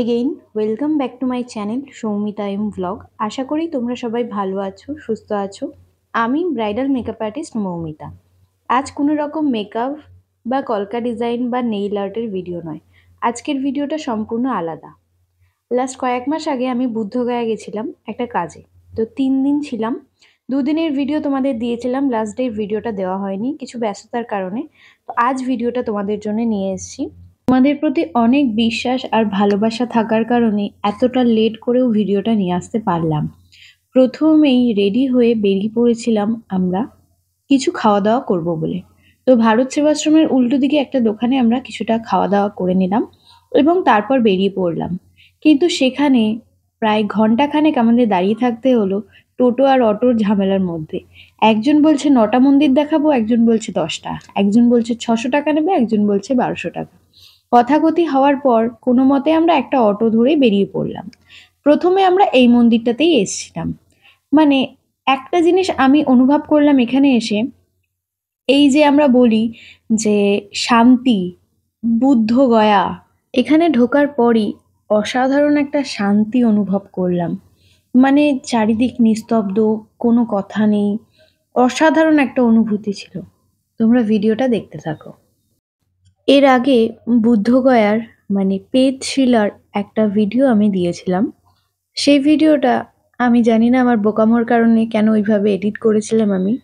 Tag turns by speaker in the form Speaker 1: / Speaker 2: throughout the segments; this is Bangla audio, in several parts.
Speaker 1: Again welcome back to my channel Soumita M vlog. আশা করি তোমরা সবাই ভালো আছো, সুস্থ আছো। আমি ব্রাইডাল মেকআপ আর্টিস্ট মৌমিতা। আজ কোনো রকম মেকআপ বা কলকা ডিজাইন বা নেইল আর্টের ভিডিও নয়। আজকের ভিডিওটা সম্পূর্ণ আলাদা। লাস্ট কয়েক মাস আগে আমি বুদ্ধগয়া গেছিলাম একটা কাজে। তো 3 দিন ছিলাম। 2 দিনের ভিডিও তোমাদের দিয়েছিলাম, লাস্ট ডে ভিডিওটা দেওয়া হয়নি কিছু ব্যস্ততার কারণে। তো আজ ভিডিওটা তোমাদের জন্য নিয়ে এসেছি। তোমাদের প্রতি অনেক বিশ্বাস আর ভালোবাসা থাকার কারণে এতটা লেট করেও ভিডিওটা নিয়ে আসতে পারলাম। প্রথমেই রেডি হয়ে বেরিয়ে পড়েছিলাম আমরা কিছু খাওয়া দাওয়া করব বলে। তো ভারত সেবাশ্রমের উল্টো দিকে একটা দোকানে আমরা কিছুটা খাওয়া দাওয়া করে নিলাম এবং তারপর বেরিয়ে পড়লাম। কিন্তু সেখানে প্রায় ঘন্টাখানেক আমাদের দাঁড়িয়ে থাকতে হলো টোটো আর অটোর ঝামেলার মধ্যে। একজন বলছে 9টা মন্দির দেখাবো, একজন বলছে 10টা, একজন বলছে 600 টাকা নেবে, একজন বলছে 1200 টাকা। কথাগতি হওয়ার পর কোনো মতে আমরা একটা অটো ধরে বেরিয়ে পড়লাম। প্রথমে আমরা এই মন্দিরটাতেই এসেছিলাম। মানে একটা জিনিস আমি অনুভব করলাম এখানে এসে, এই যে আমরা বলি যে শান্তি, বুদ্ধগয়া, এখানে ঢোকার পরই অসাধারণ একটা শান্তি অনুভব করলাম। মানে চারিদিক নিস্তব্ধ, কোনো কথা নেই, অসাধারণ একটা অনুভূতি ছিল। তোমরা ভিডিওটা দেখতে থাকো। এর আগে বুদ্ধগয়ার পেজ শিলার একটা ভিডিও আমি দিয়েছিলাম। সেই ভিডিওটা আমি জানি না আমার বোকামোর কারণে কেন ওইভাবে এডিট করেছিলাম আমি।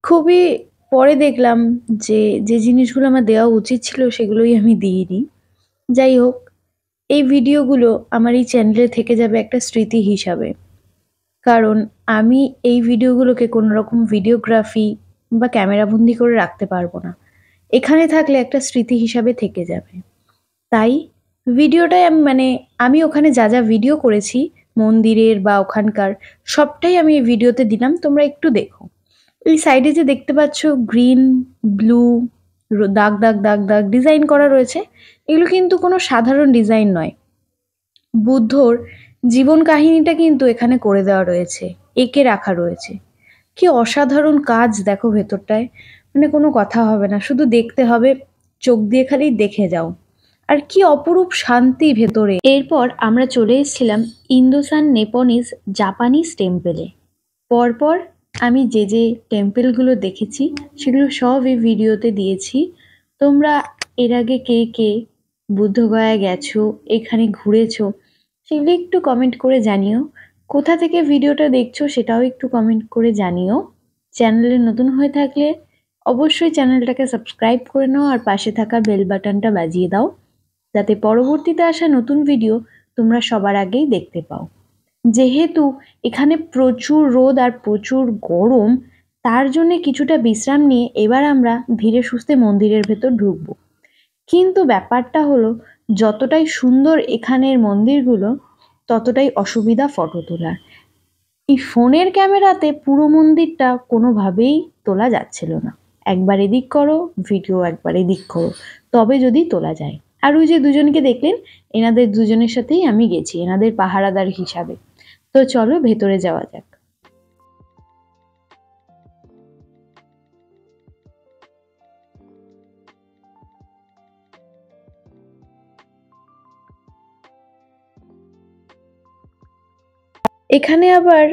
Speaker 1: খুবই পরে দেখলাম যে যে জিনিসগুলো আমার দেওয়া উচিত ছিল সেগুলোই আমি দিইনি। যাই হোক, এই ভিডিওগুলো আমার এই চ্যানেলে থেকে যাবে একটা স্মৃতি হিসাবে। কারণ আমি এই ভিডিওগুলোকে কোনো রকম ভিডিওগ্রাফি বা ক্যামেরাবন্দি করে রাখতে পারবো না। এখানে থাকলে একটা স্মৃতি হিসাবে থেকে যাবে। তাই ভিডিওটাই আমি ওখানে যা যা ভিডিও করেছি মন্দিরের বা ওখানকার, সবটাই আমি এই ভিডিওতে দিলাম। তোমরা একটু দেখো। এই সাইডে যে দেখতে পাচ্ছ গ্রিন, ব্লু, দাগ দাগ দাগ দাগ ডিজাইন করা রয়েছে, এগুলো কিন্তু কোনো সাধারণ ডিজাইন নয়। বুদ্ধর জীবন কাহিনীটা কিন্তু এখানে করে দেওয়া রয়েছে, এঁকে রাখা রয়েছে। কি অসাধারণ কাজ দেখো ভেতরটায়। কোনো কথা হবে না, শুধু দেখতে হবে, চোখ দিয়ে খালি দেখে যাও। আর কি অপরূপ শান্তি ভেতরে। এরপর আমরা চলে এসেছিলাম ইন্দোসান নেপনিজ জাপানিজ টেম্পেলে। পরপর আমি যে যে টেম্পেলগুলো দেখেছি সেগুলো সব এই ভিডিওতে দিয়েছি। তোমরা এর আগে কে কে বুদ্ধগয়া গেছো, এখানে ঘুরেছো, সেগুলো একটু কমেন্ট করে জানিও। কোথা থেকে ভিডিওটা দেখছো সেটাও একটু কমেন্ট করে জানিও। চ্যানেলে নতুন হয়ে থাকলে অবশ্যই চ্যানেলটাকে সাবস্ক্রাইব করে নাও আর পাশে থাকা বেল বাটনটা বাজিয়ে দাও, যাতে পরবর্তীতে আসা নতুন ভিডিও তোমরা সবার আগেই দেখতে পাও। যেহেতু এখানে প্রচুর রোদ আর প্রচুর গরম, তার জন্যে কিছুটা বিশ্রাম নিয়ে এবার আমরা ধীরে সুস্থে মন্দিরের ভেতর ঢুকবো। কিন্তু ব্যাপারটা হলো, যতটাই সুন্দর এখানের মন্দিরগুলো ততটাই অসুবিধা ফটো তোলার। এই ফোনের ক্যামেরাতে পুরো মন্দিরটা কোনোভাবেই তোলা যাচ্ছিল না। একবার এদিক করো ভিডিও, একবার এদিক করো, তবে যদি তোলা যায়। আর ওই যে দুজনকে দেখলেন, এনাদের দুজনের সাথেই আমি গেছি, এনাদের পাহারাদার হিসাবে। তো চলো ভেতরে যাওয়া যাক। এখানে আবার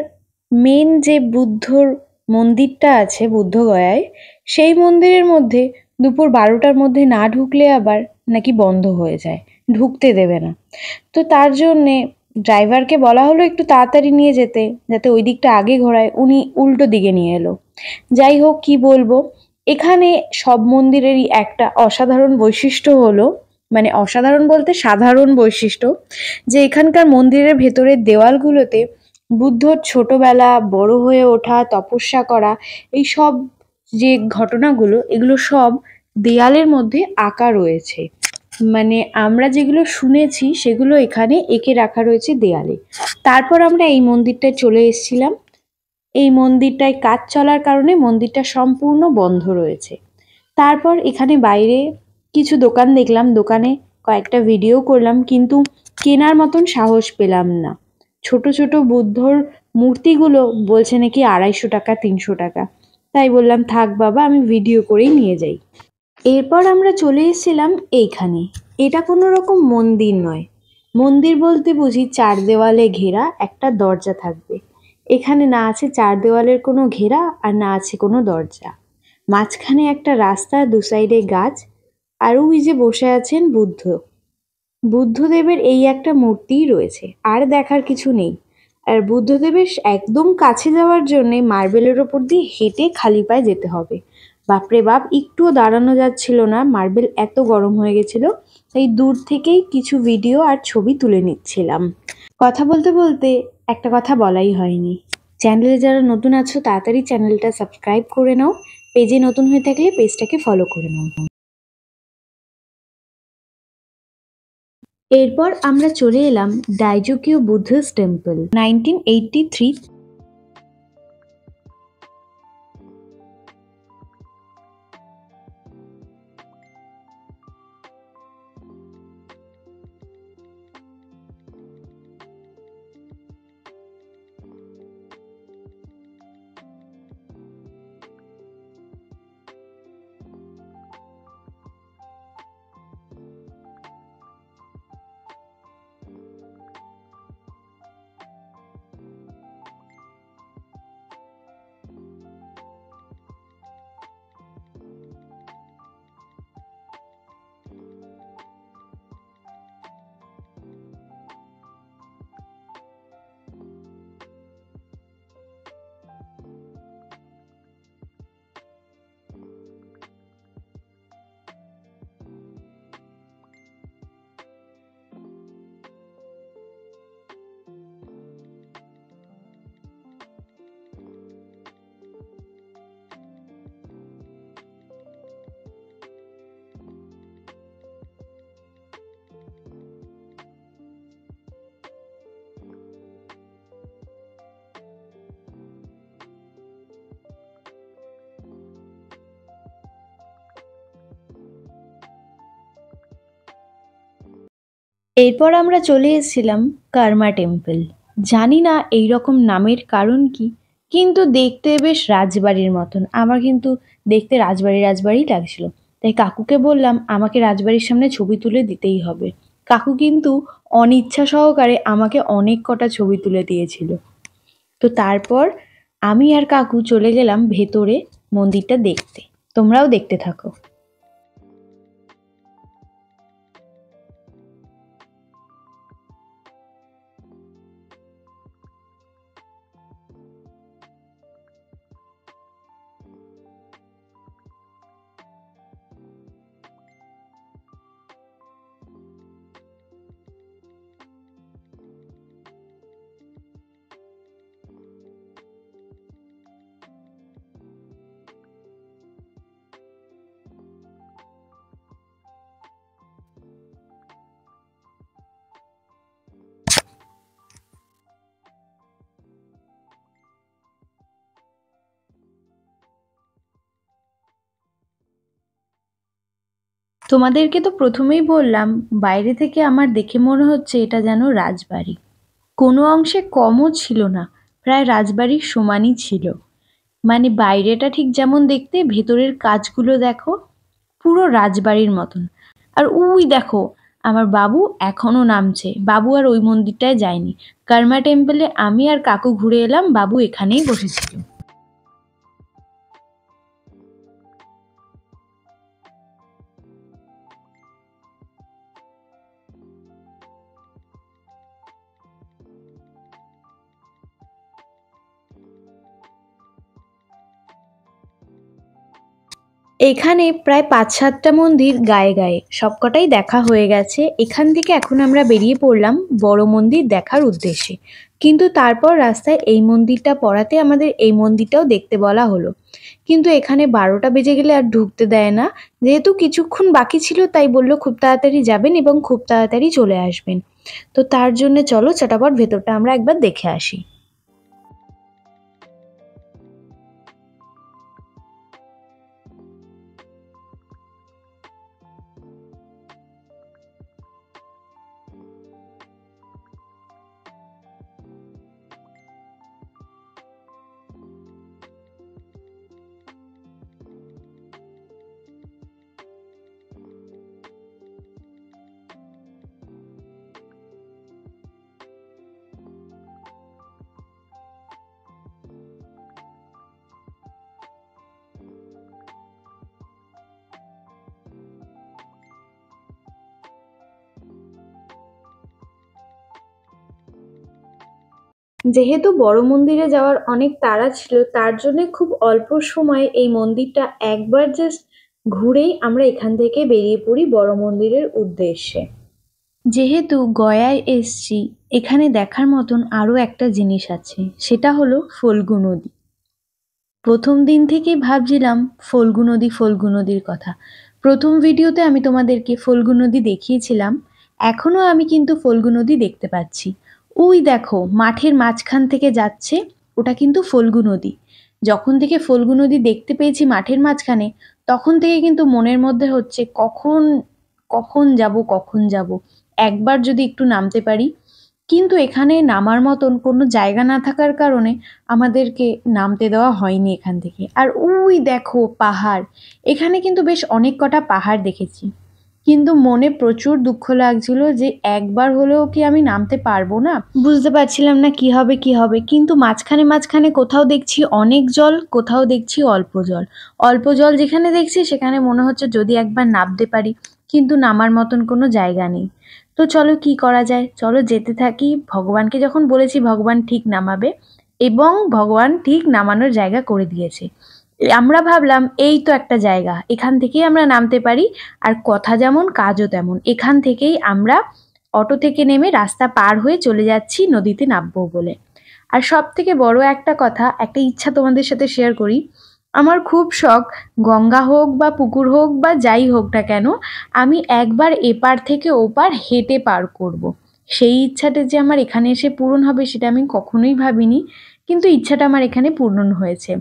Speaker 1: মেন যে বুদ্ধর মন্দিরটা আছে বুদ্ধগয়ায়, সেই মন্দিরের মধ্যে দুপুর 12টার মধ্যে না ঢুকলে আবার নাকি বন্ধ হয়ে যায়, ঢুকতে দেবে না। তো তার জন্যে ড্রাইভারকে বলা হলো একটু তাড়াতাড়ি নিয়ে যেতে, যাতে ওই দিকটা আগে ঘোরায়। উনি উল্টো দিকে নিয়ে এলো। যাই হোক, কি বলবো, এখানে সব মন্দিরেরই একটা অসাধারণ বৈশিষ্ট্য হলো, অসাধারণ বলতে সাধারণ বৈশিষ্ট্য, যে এখানকার মন্দিরের ভেতরের দেওয়ালগুলোতে বুদ্ধর ছোটবেলা, বড় হয়ে ওঠা, তপস্যা করা, এই সব যে ঘটনাগুলো, এগুলো সব দেয়ালের মধ্যে আঁকা রয়েছে। আমরা যেগুলো শুনেছি সেগুলো এখানে এঁকে রাখা রয়েছে দেয়ালে। তারপর আমরা এই মন্দিরটায় চলে এসেছিলাম। এই মন্দিরটায় কাজ চলার কারণে মন্দিরটা সম্পূর্ণ বন্ধ রয়েছে। তারপর এখানে বাইরে কিছু দোকান দেখলাম, দোকানে কয়েকটা ভিডিও করলাম, কিন্তু কেনার মতন সাহস পেলাম না। ছোট ছোট বুদ্ধর মূর্তিগুলো বলছে নাকি 250 টাকা, 300 টাকা। তাই বললাম থাক বাবা, আমি ভিডিও করেই নিয়ে যাই। এরপর আমরা চলে এসেছিলাম এইখানে। এটা কোনো রকম মন্দির নয়। মন্দির বলতে বুঝি চার দেওয়ালে ঘেরা একটা দরজা থাকবে। এখানে না আছে চার দেওয়ালের কোনো ঘেরা আর না আছে কোনো দরজা। মাঝখানে একটা রাস্তা, দু সাইডে গাছ, আর ওই যে বসে আছেন বুদ্ধ। বুদ্ধদেবের এই একটা মূর্তিই রয়েছে, আর দেখার কিছু নেই। আর বুদ্ধদেবের একদম কাছে যাওয়ার জন্যে মার্বেলের ওপর দিয়ে হেঁটে খালি পায়ে যেতে হবে। বাপরে বাপ, একটুও দাঁড়ানো যাচ্ছিল না, মার্বেল এত গরম হয়ে গেছিল। তাই দূর থেকেই কিছু ভিডিও আর ছবি তুলে নিচ্ছিলাম। কথা বলতে বলতে একটা কথা বলাই হয়নি। চ্যানেলে যারা নতুন আছো তাড়াতাড়ি চ্যানেলটা সাবস্ক্রাইব করে নাও। পেজে নতুন হয়ে থাকলে পেজটাকে ফলো করে নাও। এরপর আমরা চলে এলাম ডাইজোকিও বুদ্ধিস্ট টেম্পল। 1983 এরপর আমরা চলে এসেছিলাম কার্মা টেম্পল। জানি না এই রকম নামের কারণ কি, কিন্তু দেখতে বেশ রাজবাড়ির মতন। আমার কিন্তু দেখতে রাজবাড়ি রাজবাড়ি লাগছিল। তাই কাকুকে বললাম আমাকে রাজবাড়ির সামনে ছবি তুলে দিতেই হবে। কাকু কিন্তু অনিচ্ছা সহকারে আমাকে অনেক কটা ছবি তুলে দিয়েছিল। তো তারপর আমি আর কাকু চলে গেলাম ভেতরে মন্দিরটা দেখতে। তোমরাও দেখতে থাকো। তোমাদেরকে তো প্রথমেই বললাম বাইরে থেকে আমার দেখে মনে হচ্ছে এটা যেন রাজবাড়ি। কোনো অংশে কমও ছিল না, প্রায় রাজবাড়ির সমানই ছিল। মানে বাইরেটা ঠিক যেমন দেখতে, ভেতরের কাজগুলো দেখো পুরো রাজবাড়ির মতন। আর ওই দেখো আমার বাবু এখনো নামছে। বাবু আর ওই মন্দিরটায় যায়নি। কার্মা টেম্পলে আমি আর কাকু ঘুরে এলাম, বাবু এখানেই বসেছিল। এখানে প্রায় ৫-৭টা মন্দির গায়ে গায়ে, সবকটাই দেখা হয়ে গেছে। এখান থেকে এখন আমরা বেরিয়ে পড়লাম বড় মন্দির দেখার উদ্দেশ্যে। কিন্তু তারপর রাস্তায় এই মন্দিরটা পড়াতে আমাদের এই মন্দিরটাও দেখতে বলা হলো। কিন্তু এখানে ১২টা বেজে গেলে আর ঢুকতে দেয় না। যেহেতু কিছুক্ষণ বাকি ছিল তাই বলল খুব তাড়াতাড়ি যাবেন এবং খুব তাড়াতাড়ি চলে আসবেন। তো তার জন্যে চলো চটাপট ভেতরটা আমরা একবার দেখে আসি। যেহেতু বড় মন্দিরে যাওয়ার অনেক তাড়া ছিল, তার জন্য খুব অল্প সময়ে এই মন্দিরটা একবার জাস্ট ঘুরেই আমরা এখান থেকে বেরিয়ে পড়ি বড় মন্দিরের উদ্দেশ্যে। যেহেতু গয়ায় এসছি, এখানে দেখার মতন আরও একটা জিনিস আছে, সেটা হলো ফল্গু নদী। প্রথম দিন থেকেই ভাবছিলাম ফল্গু নদীর কথা। প্রথম ভিডিওতে আমি তোমাদেরকে ফল্গু নদী দেখিয়েছিলাম, এখনও আমি কিন্তু ফল্গু নদী দেখতে পাচ্ছি। ওই দেখো মাঠের মাঝখান থেকে যাচ্ছে, ওটা কিন্তু ফল্গু নদী। যখন থেকে ফল্গু নদী দেখতে পেয়েছি মাঠের মাঝখানে, তখন থেকে কিন্তু মনের মধ্যে হচ্ছে কখন কখন যাব, একবার যদি একটু নামতে পারি। কিন্তু এখানে নামার মতন কোনো জায়গা না থাকার কারণে আমাদেরকে নামতে দেওয়া হয়নি এখান থেকে। আর ওই দেখো পাহাড়, এখানে কিন্তু বেশ অনেক কটা পাহাড় দেখেছি, কিন্তু মনে প্রচুর দুঃখ লাগছিল যে একবার হলেও কি আমি নামতে পারবো না। বুঝতে পারছিলাম না কি হবে, কিন্তু মাঝখানে মাঝখানে কোথাও দেখছি অনেক জল, কোথাও দেখছি অল্প জল। অল্প জল যেখানে দেখছি সেখানে মনে হচ্ছে যদি একবার নামতে পারি, কিন্তু নামার মতন কোনো জায়গা নেই। তো চলো কি করা যায়, চলো যেতে থাকি। ভগবানকে যখন বলেছি ভগবান ঠিক নামাবে, এবং ভগবান ঠিক নামানোর জায়গা করে দিয়েছে। আমরা ভাবলাম এই তো একটা জায়গা, এখান থেকেই আমরা নামতে পারি। আর কথা যেমন কাজও তেমন, এখান থেকেই আমরা অটো থেকে নেমে রাস্তা পার হয়ে চলে যাচ্ছি নদীতে নামবো বলে। আর সব থেকে বড় একটা কথা, একটা ইচ্ছা তোমাদের সাথে শেয়ার করি। আমার খুব শখ, গঙ্গা হোক বা পুকুর হোক বা যাই হোক না কেন, আমি একবার এপার থেকে ওপার হেঁটে পার করব। সেই ইচ্ছাটা যে আমার এখানে এসে পূরণ হবে সেটা আমি কখনোই ভাবিনি, কিন্তু ইচ্ছাটা আমার এখানে পূরণ হয়েছে।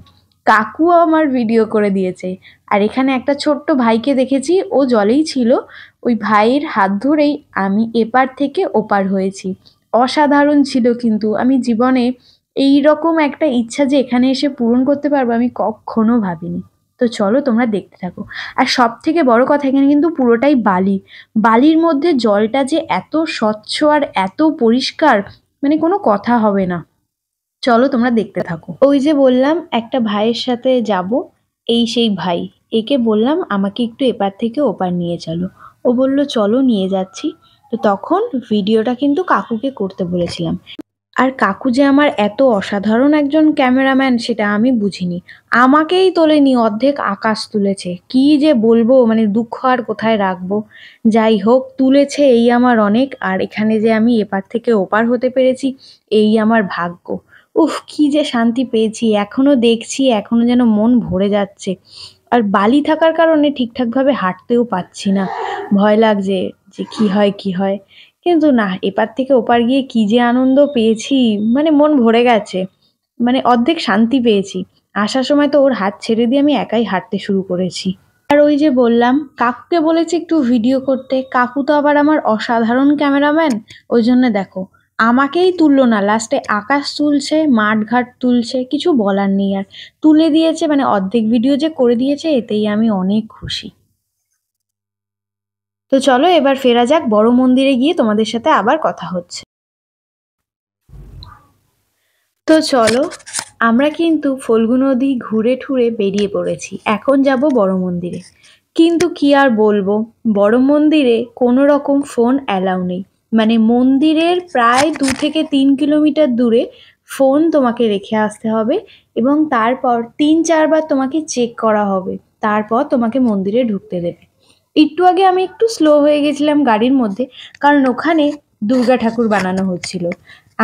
Speaker 1: কাকুও আমার ভিডিও করে দিয়েছে। আর এখানে একটা ছোট্ট ভাইকে দেখেছি, ও জলেই ছিল। ওই ভাইয়ের হাত ধরেই আমি এপার থেকে ওপার হয়েছি। অসাধারণ ছিল, কিন্তু আমি জীবনে এই রকম একটা ইচ্ছা যে এখানে এসে পূরণ করতে পারবো আমি কখনো ভাবিনি। তো চলো তোমরা দেখতে থাকো। আর সব থেকে বড় কথা, এখানে কিন্তু পুরোটাই বালি। বালির মধ্যে জলটা যে এত স্বচ্ছ আর এত পরিষ্কার, মানে কোনো কথা হবে না। চলো তোমরা দেখতে থাকো। ওই যে বললাম একটা ভাইয়ের সাথে যাব, এই সেই ভাই। একে বললাম আমাকে একটু এপার থেকে ওপার নিয়ে চলো, ও বলল চলো নিয়ে যাচ্ছি। তো তখন ভিডিওটা কিন্তু কাকুকে করতে বলেছিলাম। আর কাকু যে আমার এত অসাধারণ একজন ক্যামেরাম্যান সেটা আমি বুঝিনি। আমাকেই তোলেনি, অর্ধেক আকাশ তুলেছে। কি যে বলবো, মানে দুঃখ আর কোথায় রাখবো। যাই হোক, তুলেছে এই আমার অনেক। আর এখানে যে আমি এপার থেকে ওপার হতে পেরেছি, এই আমার ভাগ্য। উফ, কি যে শান্তি পেয়েছি, এখনো দেখছি এখনো যেন মন ভরে যাচ্ছে। আর বালি থাকার কারণে ঠিকঠাকভাবে হাঁটতেও পাচ্ছি না, ভয় লাগছে যে কি হয়। কিন্তু না, এপার থেকে ওপার গিয়ে কি যে আনন্দ পেয়েছি, মানে মন ভরে গেছে, মানে অর্ধেক শান্তি পেয়েছি। আসার সময় তো ওর হাত ছেড়ে দিয়ে আমি একাই হাঁটতে শুরু করেছি। আর ওই যে বললাম কাকুকে বলেছি একটু ভিডিও করতে, কাকু তো আবার আমার অসাধারণ ক্যামেরাম্যান। ওই জন্য দেখো আমাকেই তুললো না, লাস্টে আকাশ তুলছে, মাঠঘাট তুলছে, কিছু বলার নেই। আর তুলে দিয়েছে, মানে অর্ধেক ভিডিও যে করে দিয়েছে, এতেই আমি অনেক খুশি। তো চলো এবার ফেরা যাক, বড় মন্দিরে গিয়ে তোমাদের সাথে আবার কথা হচ্ছে। তো চলো, আমরা কিন্তু ফল্গু নদী ঘুরে ঠুরে বেরিয়ে পড়েছি, এখন যাব বড় মন্দিরে। কিন্তু কি আর বলবো, বড় মন্দিরে কোনো রকম ফোন অ্যালাউ নেই। মানে মন্দিরের প্রায় 2 থেকে 3 কিলোমিটার দূরে ফোন তোমাকে রেখে আসতে হবে, এবং তারপর 3-4 বার তোমাকে চেক করা হবে, তারপর তোমাকে মন্দিরে ঢুকতে দেবে। একটু আগে আমি একটু স্লো হয়ে গেছিলাম গাড়ির মধ্যে, কারণ ওখানে দুর্গা ঠাকুর বানানো হচ্ছিল।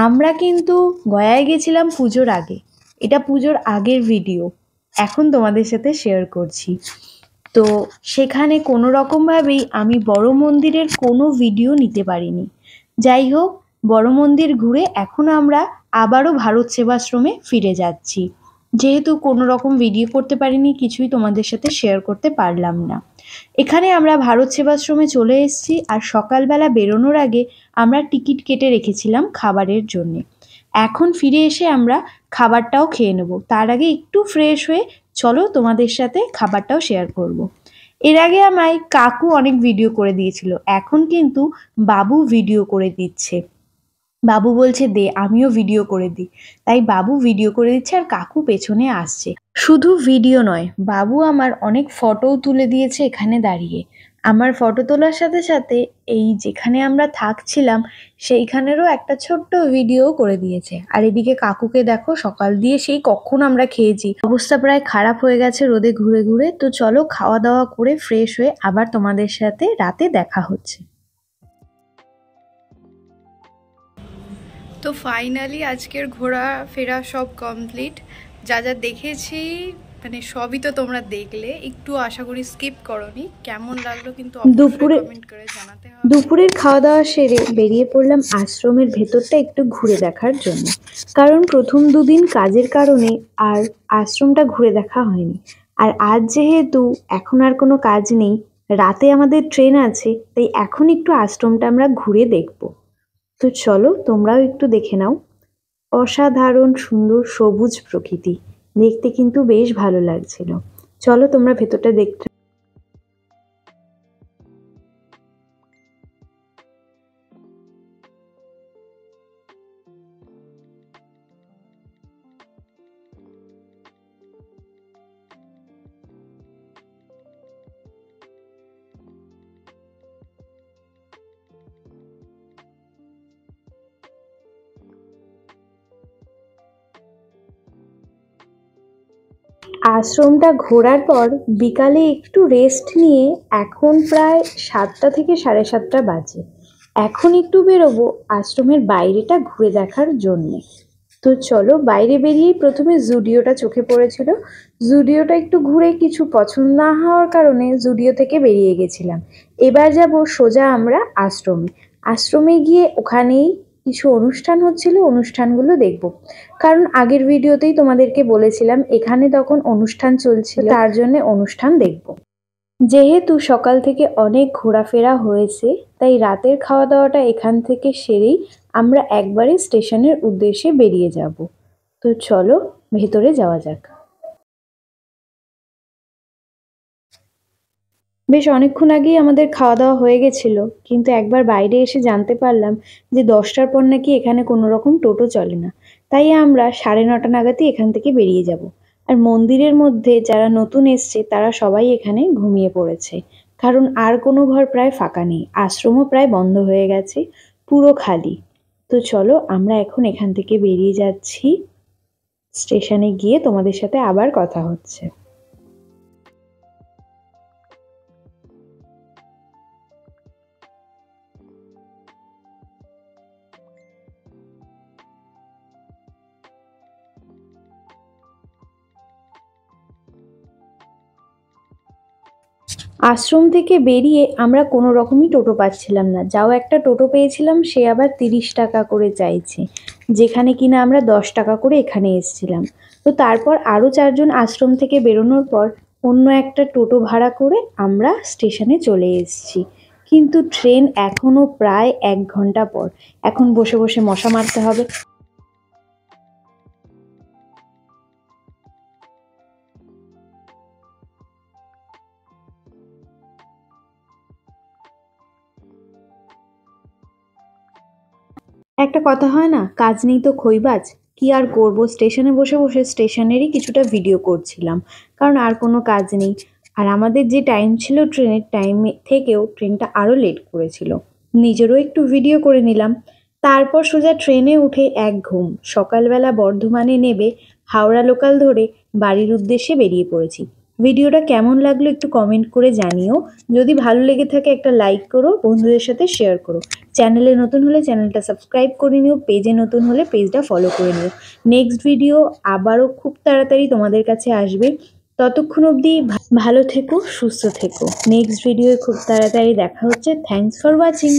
Speaker 1: আমরা কিন্তু গয়ায় গেছিলাম পুজোর আগে, এটা পুজোর আগের ভিডিও এখন তোমাদের সাথে শেয়ার করছি। তো সেখানে কোনো রকমভাবেই আমি বড় মন্দিরের কোনো ভিডিও নিতে পারিনি। যাই হোক, বড় মন্দির ঘুরে এখন আমরা আবারও ভারত সেবাশ্রমে ফিরে যাচ্ছি। যেহেতু কোনো রকম ভিডিও করতে পারিনি, কিছুই তোমাদের সাথে শেয়ার করতে পারলাম না। এখানে আমরা ভারত সেবাশ্রমে চলে এসেছি। আর সকালবেলা বেরোনোর আগে আমরা টিকিট কেটে রেখেছিলাম খাবারের জন্যে। এখন ফিরে এসে আমরা খাবারটাও খেয়ে নেব, তার আগে একটু ফ্রেশ হয়ে চলো তোমাদের সাথে খাবারটাও শেয়ার করব। এর আগে আমায় কাকু অনেক ভিডিও করে দিয়েছিল, এখন কিন্তু বাবু ভিডিও করে দিচ্ছে। বাবু বলছে দে আমিও ভিডিও করে দিই, তাই বাবু ভিডিও করে দিচ্ছে আর কাকু পেছনে আসছে। শুধু ভিডিও নয়, বাবু আমার অনেক ফটোও তুলে দিয়েছে এখানে দাঁড়িয়ে। আমার ফটো তোলার সাথে সাথে এই যেখানে আমরা থাকছিলাম সেইখানেরও একটা ছোট্ট ভিডিও করে দিয়েছে। আর এদিকে কাকুকে দেখো, সকাল দিয়ে সেই কখন আমরা খেয়েছি, অবস্থা প্রায় খারাপ হয়ে গেছে রোদে ঘুরে ঘুরে। তো চলো খাওয়া দাওয়া করে ফ্রেশ হয়ে আবার তোমাদের সাথে রাতে দেখা হচ্ছে।
Speaker 2: তো ফাইনালি আজকের ঘোরা ফেরা সব কমপ্লিট। যা যা দেখেছি মানে সবই তো তোমরা দেখলে, একটু আশা করি স্কিপ করনি। কেমন লাগলো কিন্তু অবশ্যই কমেন্ট করে জানাতে হবে।
Speaker 1: দুপুরের খাওয়া দাওয়া সেরে বেরিয়ে পড়লাম আশ্রমের ভেতরটা একটু ঘুরে দেখার জন্য, কারণ প্রথম দুদিন কাজের কারণে আর আশ্রমটা ঘুরে দেখা হয়নি। আর আজ যেহেতু এখন আর কোনো কাজ নেই, রাতে আমাদের ট্রেন আছে, তাই এখন একটু আশ্রমটা আমরা ঘুরে দেখব। তো চলো তোমরাও একটু দেখে নাও। অসাধারণ সুন্দর সবুজ প্রকৃতি, দেখতে কিন্তু বেশ ভালো লাগছিল। চলো তোমরা ভেতরটা দেখতে। আশ্রমটা ঘোরার পর বিকালে একটু রেস্ট নিয়ে এখন প্রায় 7টা থেকে 7:30 বাজে। এখন একটু বেরোবো আশ্রমের বাইরেটা ঘুরে দেখার জন্যে। তো চলো বাইরে বেরিয়েই প্রথমে জুডিওটা চোখে পড়েছিল। জুডিওটা একটু ঘুরে কিছু পছন্দ না হওয়ার কারণে জুডিও থেকে বেরিয়ে গেছিলাম। এবার যাব সোজা আমরা আশ্রমে। আশ্রমে গিয়ে ওখানেই কিছু অনুষ্ঠান হচ্ছিল, অনুষ্ঠানগুলো দেখব। কারণ আগের ভিডিওতেই তোমাদেরকে বলেছিলাম এখানে তখন অনুষ্ঠান চলছিল, তার জন্য অনুষ্ঠান দেখব। যেহেতু সকাল থেকে অনেক ঘোরাফেরা হয়েছে, তাই রাতের খাওয়া দাওয়াটা এখান থেকে সেরেই আমরা একবারে স্টেশনের উদ্দেশ্যে বেরিয়ে যাব। তো চলো ভেতরে যাওয়া যাক। বেশ অনেকক্ষণ আগেই আমাদের খাওয়া দাওয়া হয়ে গেছিল, কিন্তু একবার বাইরে এসে জানতে পারলাম যে 10টার পর নাকি এখানে কোনো রকম টোটো চলে না। তাই আমরা 9:30 নাগাদই এখান থেকে বেরিয়ে যাব। আর মন্দিরের মধ্যে যারা নতুন এসছে তারা সবাই এখানে ঘুমিয়ে পড়েছে, কারণ আর কোনো ঘর প্রায় ফাঁকা নেই। আশ্রমও প্রায় বন্ধ হয়ে গেছে, পুরো খালি। তো চলো আমরা এখন এখান থেকে বেরিয়ে যাচ্ছি। স্টেশনে গিয়ে তোমাদের সাথে আবার কথা হচ্ছে। আশ্রম থেকে বেরিয়ে আমরা কোনো রকমই টোটো পাচ্ছিলাম না। যাও একটা টোটো পেয়েছিলাম, সে আবার 30 টাকা করে চাইছে, যেখানে কিনা আমরা 10 টাকা করে এখানে এসেছিলাম। তো তারপর আরও 4জন আশ্রম থেকে বেরোনোর পর অন্য একটা টোটো ভাড়া করে আমরা স্টেশনে চলে এসেছি। কিন্তু ট্রেন এখনও প্রায় 1 ঘন্টা পর। এখন বসে বসে মশা মারতে হবে। একটা কথা হয় না, কাজ নেই তো খইবাজ। কি আর করব, স্টেশনে বসে বসে স্টেশনেরই কিছুটা ভিডিও করছিলাম, কারণ আর কোনো কাজ নেই। আর আমাদের যে টাইম ছিল ট্রেনের টাইমে থেকেও ট্রেনটা আরও লেট করেছিল। নিজেরও একটু ভিডিও করে নিলাম। তারপর সোজা ট্রেনে উঠে এক ঘুম। সকালবেলা বর্ধমানে নেবে হাওড়া লোকাল ধরে বাড়ির উদ্দেশ্যে বেরিয়ে পড়েছি। ভিডিওটা কেমন লাগলো একটু কমেন্ট করে জানিও। যদি ভালো লেগে থাকে একটা লাইক করো, বন্ধুদের সাথে শেয়ার করো। চ্যানেলে নতুন হলে চ্যানেলটা সাবস্ক্রাইব করে নিও, পেজে নতুন হলে পেজটা ফলো করে নিও। নেক্সট ভিডিও আবারও খুব তাড়াতাড়ি তোমাদের কাছে আসবে। ততক্ষণ অবধি ভালো থেকো, সুস্থ থেকো। নেক্সট ভিডিওয়ে খুব তাড়াতাড়ি দেখা হচ্ছে। Thanks for watching.